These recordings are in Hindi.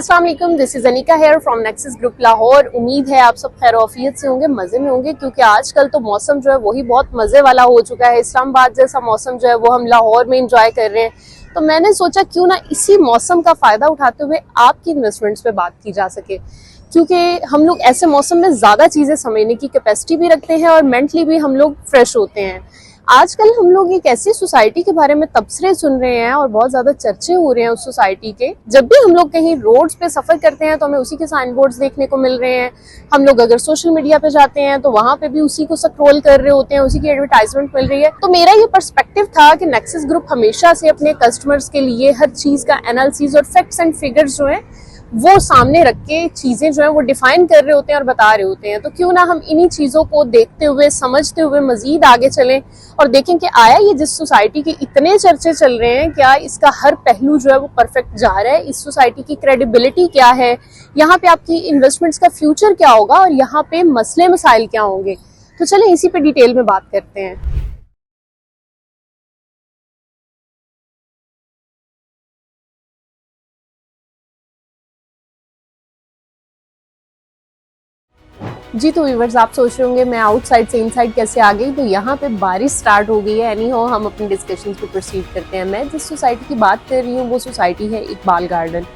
अस्सलाम वालेकुम, this is Anika here from Nexus group Lahore. उम्मीद है आप सब खैर औफियत से होंगे, मजे में होंगे, क्योंकि आजकल तो मौसम जो है वही बहुत मजे वाला हो चुका है। इस्लामाबाद जैसा मौसम जो है वो हम लाहौर में इंजॉय कर रहे हैं। तो मैंने सोचा क्यों ना इसी मौसम का फायदा उठाते हुए आपकी इन्वेस्टमेंट्स पे बात की जा सके, क्योंकि हम लोग ऐसे मौसम में ज्यादा चीजें समझने की कैपेसिटी भी रखते हैं और मेंटली भी हम लोग फ्रेश होते हैं। आजकल हम लोग एक ऐसी सोसाइटी के बारे में तबसरे सुन रहे हैं और बहुत ज्यादा चर्चे हो रहे हैं उस सोसाइटी के। जब भी हम लोग कहीं रोड्स पे सफर करते हैं तो हमें उसी के साइन बोर्ड्स देखने को मिल रहे हैं। हम लोग अगर सोशल मीडिया पे जाते हैं तो वहां पे भी उसी को स्क्रॉल कर रहे होते हैं, उसी की एडवर्टाइजमेंट मिल रही है। तो मेरा ये पर्सपेक्टिव था कि नेक्सस ग्रुप हमेशा से अपने कस्टमर्स के लिए हर चीज का एनालिसिस और फैक्ट्स एंड फिगर्स जो है वो सामने रख के चीजें जो है वो डिफाइन कर रहे होते हैं और बता रहे होते हैं। तो क्यों ना हम इन्हीं चीजों को देखते हुए समझते हुए मजीद आगे चलें और देखें कि आया ये जिस सोसाइटी के इतने चर्चे चल रहे हैं, क्या इसका हर पहलू जो है वो परफेक्ट जा रहा है, इस सोसाइटी की क्रेडिबिलिटी क्या है, यहाँ पे आपकी इन्वेस्टमेंट्स का फ्यूचर क्या होगा और यहाँ पे मसले मसाइल क्या होंगे। तो चलें इसी पे डिटेल में बात करते हैं। जी तो व्यूअर्स, आप सोच रहे होंगे मैं आउटसाइड से इनसाइड कैसे आ गई। तो यहाँ पे बारिश स्टार्ट हो गई है। एनी हो, हम अपने डिस्कशंस पे प्रोसीड करते हैं। मैं जिस सोसाइटी की बात कर रही हूँ वो सोसाइटी है इकबाल गार्डन।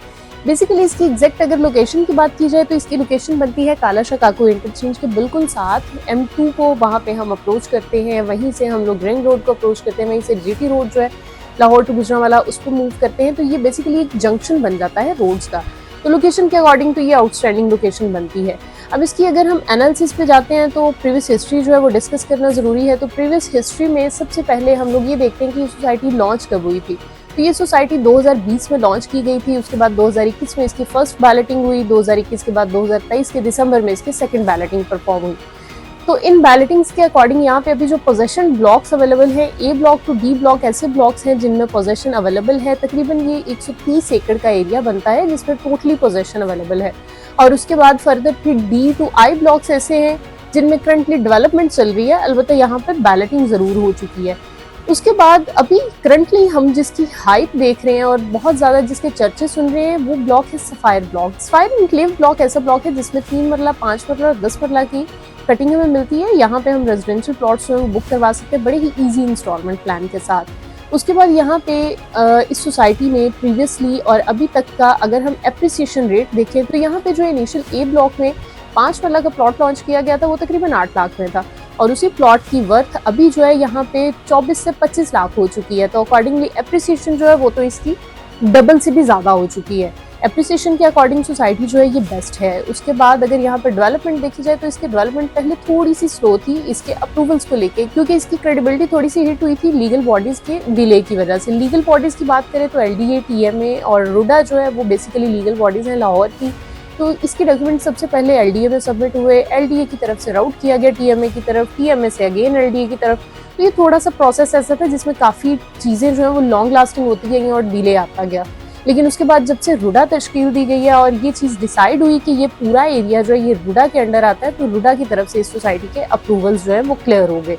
बेसिकली इसकी एग्जैक्ट अगर लोकेशन की बात की जाए तो इसकी लोकेशन बनती है काला शकाको इंटरचेंज के बिल्कुल साथ। M2 को वहाँ पे हम अप्रोच करते हैं, वहीं से हम लोग रिंग रोड को अप्रोच करते हैं, वहीं से GT रोड जो है लाहौर टू गुजरांवाला उस पर मूव करते हैं। तो ये बेसिकली एक जंक्शन बन जाता है रोड्स का। तो लोकेशन के अकॉर्डिंग तो ये आउटस्टैंडिंग लोकेशन बनती है। अब इसकी अगर हम एनालिसिस पे जाते हैं तो प्रीवियस हिस्ट्री जो है वो डिस्कस करना ज़रूरी है। तो प्रीवियस हिस्ट्री में सबसे पहले हम लोग ये देखते हैं कि ये सोसाइटी लॉन्च कब हुई थी। तो ये सोसाइटी 2020 में लॉन्च की गई थी। उसके बाद 2021 में इसकी फर्स्ट बैलेटिंग हुई, 2021 के बाद 2023 के दिसंबर में इसकी सेकेंड बैलेटिंग परफॉर्म हुई। तो इन बैलेटिंग्स के अकॉर्डिंग यहाँ पे अभी जो पोजेशन ब्लॉक्स अवेलेबल है, A block to D block ऐसे ब्लॉक्स हैं जिनमें पोजेशन अवेलेबल है। तकरीबन ये 130 एकड़ का एरिया बनता है जिसमें टोटली पोजेशन अवेलेबल है। और उसके बाद फर्दर फिर D टू I ब्लॉक्स ऐसे हैं जिनमें करंटली डेवलपमेंट चल रही है, अलबत्ता यहाँ पर बैलेटिंग जरूर हो चुकी है। उसके बाद अभी करंटली हम जिसकी हाइप देख रहे हैं और बहुत ज्यादा जिसके चर्चे सुन रहे हैं वो ब्लॉक है sapphire block. Sapphire enclave block ऐसा ब्लॉक है जिसमें 3 मरला, 5 मरला और 10 मरला की कटिंग में मिलती है। यहाँ पे हम रेजिडेंशियल प्लॉट्स जो है बुक करवा सकते हैं बड़े ही इजी इंस्टॉलमेंट प्लान के साथ। उसके बाद यहाँ पे इस सोसाइटी में प्रीवियसली और अभी तक का अगर हम एप्रिसिएशन रेट देखें तो यहाँ पे जो इनिशियल A ब्लॉक में 5 मरला का प्लॉट लॉन्च किया गया था वो तकरीबन 8 लाख में था और उसी प्लॉट की वर्थ अभी जो है यहाँ पे 24 से 25 लाख हो चुकी है। तो अकॉर्डिंगली एप्रिसिएशन जो है वो तो इसकी डबल से भी ज्यादा हो चुकी है। एप्रिसिएशन के अकॉर्डिंग सोसाइटी जो है ये बेस्ट है। उसके बाद अगर यहाँ पर डेवलपमेंट देखी जाए तो इसकी डेवलपमेंट पहले थोड़ी सी स्लो थी इसके अप्रूवल्स को लेके, क्योंकि इसकी क्रेडिबिलिटी थोड़ी सी हिट हुई थी लीगल बॉडीज के डिले की वजह से। लीगल बॉडीज की बात करें तो LDA, TMA और रुडा जो है वो बेसिकली लीगल बॉडीज हैं लाहौर की। तो इसके डॉक्यूमेंट सबसे पहले LDA में सबमिट हुए, LDA की तरफ से राउट किया गया TMA की तरफ, TMA से अगेन LDA की तरफ। तो ये थोड़ा सा प्रोसेस ऐसा था जिसमें काफ़ी चीज़ें जो है वो लॉन्ग लास्टिंग होती गई और डिले आता गया। लेकिन उसके बाद जब से रुडा तश्कील दी गई है और ये चीज़ डिसाइड हुई कि ये पूरा एरिया जो है ये रुडा के अंडर आता है, तो रुडा की तरफ से इस सोसाइटी के अप्रूवल्स जो है वो क्लियर हो गए।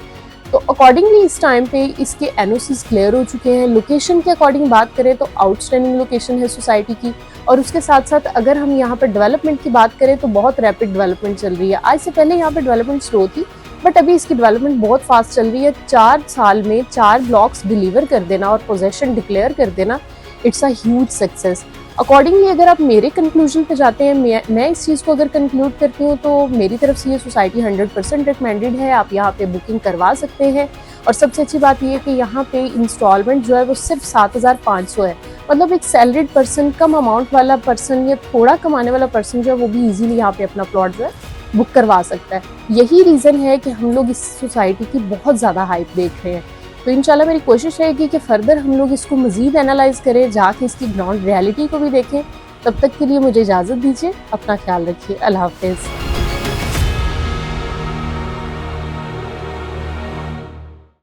तो अकॉर्डिंगली इस टाइम पे इसके NOCs क्लियर हो चुके हैं। लोकेशन के अकॉर्डिंग बात करें तो आउटस्टैंडिंग लोकेशन है सोसाइटी की। और उसके साथ साथ अगर हम यहाँ पर डेवलपमेंट की बात करें तो बहुत रैपिड डेवलपमेंट चल रही है। आज से पहले यहाँ पर डेवलपमेंट स्लो थी बट अभी इसकी डेवलपमेंट बहुत फास्ट चल रही है। 4 साल में 4 ब्लॉक्स डिलीवर कर देना और पोजेशन डिक्लेयर कर देना, it's a huge success. Accordingly अगर आप मेरे कंक्लूजन पे जाते हैं, मैं इस चीज़ को अगर कंक्लूड करती हूँ तो मेरी तरफ से ये सोसाइटी 100% रिकमेंडेड है। आप यहाँ पे बुकिंग करवा सकते हैं। और सबसे अच्छी बात ये है कि यहाँ पे इंस्टॉलमेंट जो है वो सिर्फ 7,500 है। मतलब एक सैलरीड पर्सन, कम अमाउंट वाला पर्सन या थोड़ा कमाने वाला पर्सन जो है वो भी ईजिली यहाँ पे अपना प्लॉट जो है बुक करवा सकता है। यही रीज़न है कि हम लोग इस सोसाइटी की बहुत ज़्यादा हाइप देख रहे हैं। तो इंशाल्लाह मेरी कोशिश रहेगी कि फर्दर हम लोग इसको मज़ीद एनालाइज करें, जाके इसकी ग्राउंड रियलिटी को भी देखें। तब तक के लिए मुझे इजाज़त दीजिए, अपना ख्याल रखिए, अल्लाह हाफ़िज़।